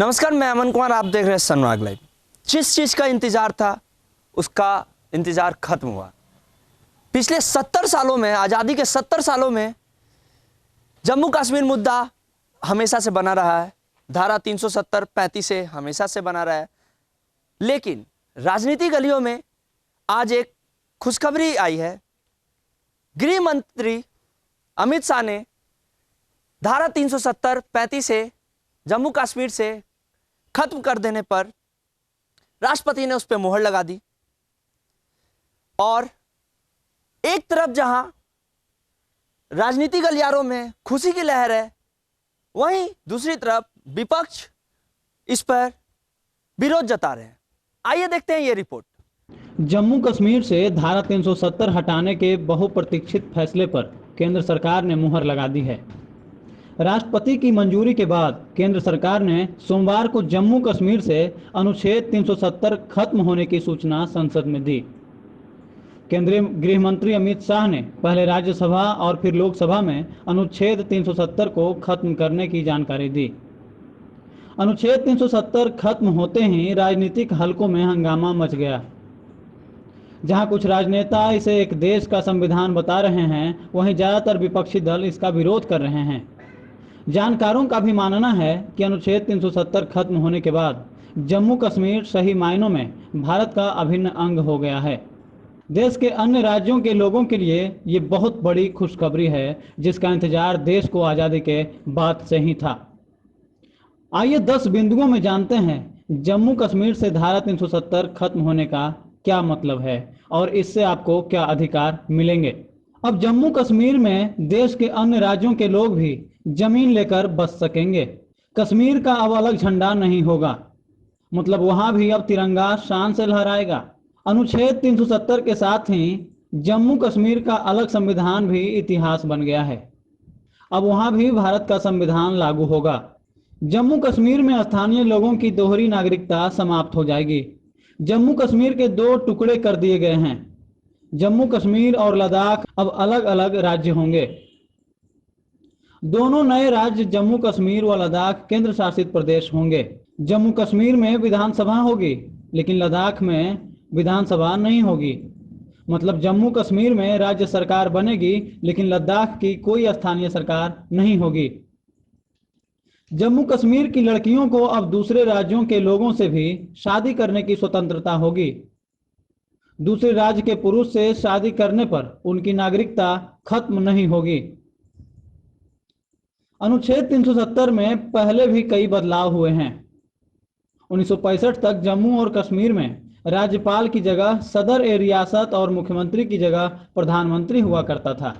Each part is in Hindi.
नमस्कार, मैं अमन कुमार, आप देख रहे हैं सनराग लाइव। जिस चीज़ का इंतज़ार था उसका इंतज़ार खत्म हुआ। पिछले 70 सालों में, आज़ादी के 70 सालों में जम्मू कश्मीर मुद्दा हमेशा से बना रहा है। धारा 370 35 से हमेशा से बना रहा है। लेकिन राजनीति गलियों में आज एक खुशखबरी आई है। गृह मंत्री अमित शाह ने धारा 370 35 से जम्मू कश्मीर से खत्म कर देने पर राष्ट्रपति ने उस पर मोहर लगा दी। और एक तरफ जहां राजनीतिक गलियारों में खुशी की लहर है, वहीं दूसरी तरफ विपक्ष इस पर विरोध जता रहे हैं। आइए देखते हैं ये रिपोर्ट। जम्मू कश्मीर से धारा 370 हटाने के बहुप्रतीक्षित फैसले पर केंद्र सरकार ने मुहर लगा दी है। राष्ट्रपति की मंजूरी के बाद केंद्र सरकार ने सोमवार को जम्मू कश्मीर से अनुच्छेद 370 खत्म होने की सूचना संसद में दी। केंद्रीय गृह मंत्री अमित शाह ने पहले राज्यसभा और फिर लोकसभा में अनुच्छेद 370 को खत्म करने की जानकारी दी। अनुच्छेद 370 खत्म होते ही राजनीतिक हलकों में हंगामा मच गया। जहां कुछ राजनेता इसे एक देश का संविधान बता रहे हैं, वहीं ज़्यादातर विपक्षी दल इसका विरोध कर रहे हैं। जानकारों का भी मानना है कि अनुच्छेद 370 खत्म होने के बाद जम्मू कश्मीर सही मायनों में भारत का अभिन्न अंग हो गया है। देश के अन्य राज्यों के लोगों के लिए ये बहुत बड़ी खुशखबरी है, जिसका इंतजार देश को आज़ादी के बाद से ही था। आइए 10 बिंदुओं में जानते हैं जम्मू कश्मीर से धारा 370 खत्म होने का क्या मतलब है और इससे आपको क्या अधिकार मिलेंगे। अब जम्मू कश्मीर में देश के अन्य राज्यों के लोग भी जमीन लेकर बस सकेंगे। कश्मीर का अब अलग झंडा नहीं होगा, मतलब वहां भी अब तिरंगा शान से लहराएगा। अनुच्छेद 370 के साथ ही जम्मू कश्मीर का अलग संविधान भी इतिहास बन गया है। अब वहां भी भारत का संविधान लागू होगा। जम्मू कश्मीर में स्थानीय लोगों की दोहरी नागरिकता समाप्त हो जाएगी। जम्मू कश्मीर के 2 टुकड़े कर दिए गए हैं। जम्मू कश्मीर और लद्दाख अब अलग अलग राज्य होंगे। दोनों नए राज्य जम्मू कश्मीर व लद्दाख केंद्र शासित प्रदेश होंगे। जम्मू कश्मीर में विधानसभा होगी, लेकिन लद्दाख में विधानसभा नहीं होगी। मतलब जम्मू कश्मीर में राज्य सरकार बनेगी, लेकिन लद्दाख की कोई स्थानीय सरकार नहीं होगी। जम्मू कश्मीर की लड़कियों को अब दूसरे राज्यों के लोगों से भी शादी करने की स्वतंत्रता होगी। दूसरे राज्य के पुरुष से शादी करने पर उनकी नागरिकता खत्म नहीं होगी। अनुच्छेद 370 में पहले भी कई बदलाव हुए हैं। 1965 तक जम्मू और कश्मीर में राज्यपाल की जगह सदर ए रियासत और मुख्यमंत्री की जगह प्रधानमंत्री हुआ करता था।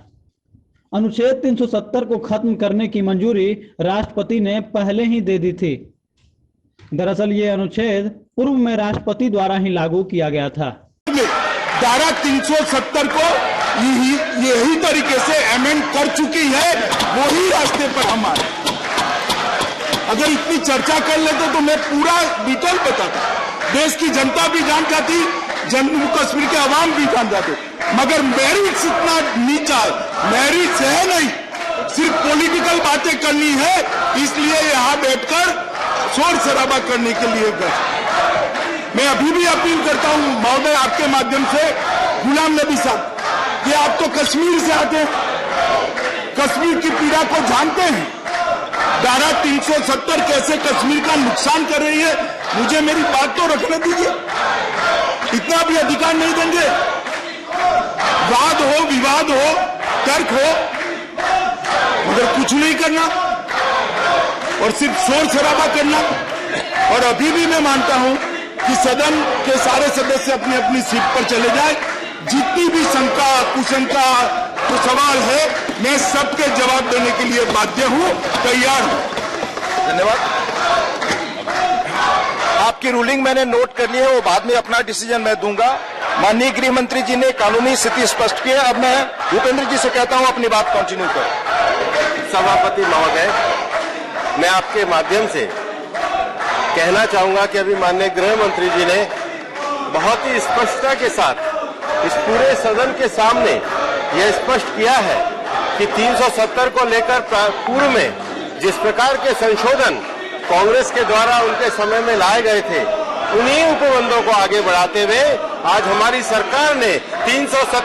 अनुच्छेद 370 को खत्म करने की मंजूरी राष्ट्रपति ने पहले ही दे दी थी। दरअसल ये अनुच्छेद पूर्व में राष्ट्रपति द्वारा ही लागू किया गया था। धारा 370 को यही तरीके से अमेंड कर चुकी है, वही रास्ते पर हम आए। अगर इतनी चर्चा कर लेते तो मैं पूरा डिटेल बताता, देश की जनता भी जान जाती, जम्मू कश्मीर के अवाम भी जान जाते। मगर मेरिट्स इतना नीचा है, मेरिट्स है नहीं, सिर्फ पॉलिटिकल बातें करनी है, इसलिए यहाँ बैठकर शोर शराबा करने के लिए गए। मैं अभी भी अपील करता हूं महोदय, आपके माध्यम से, गुलाम नबी साहब, कि आप तो कश्मीर से आते हैं, कश्मीर की पीड़ा को जानते हैं। धारा 370 कैसे कश्मीर का नुकसान कर रही है, मुझे मेरी बात तो रखने दीजिए। इतना भी अधिकार नहीं देंगे। वाद हो, विवाद हो, तर्क हो, मगर कुछ नहीं करना और सिर्फ शोर शराबा करना। और अभी भी मैं मानता हूं कि सदन के सारे सदस्य अपनी अपनी सीट पर चले जाए। जितनी भी शंका कुशंका तो सवाल है, मैं सबके जवाब देने के लिए बाध्य हूं, तैयार हूं। धन्यवाद। आपकी रूलिंग मैंने नोट कर ली है, वो बाद में अपना डिसीजन मैं दूंगा। माननीय गृह मंत्री जी ने कानूनी स्थिति स्पष्ट की है। अब मैं भूपेंद्र जी से कहता हूं अपनी बात कंटिन्यू करें। सभापति महोदय, मैं आपके माध्यम से कहना चाहूंगा कि अभी माननीय गृह मंत्री जी ने बहुत ही स्पष्टता के साथ इस पूरे सदन के सामने यह स्पष्ट किया है कि 370 को लेकर पूर्व में जिस प्रकार के संशोधन कांग्रेस के द्वारा उनके समय में लाए गए थे, उन्हीं उपबंधों को आगे बढ़ाते हुए आज हमारी सरकार ने 370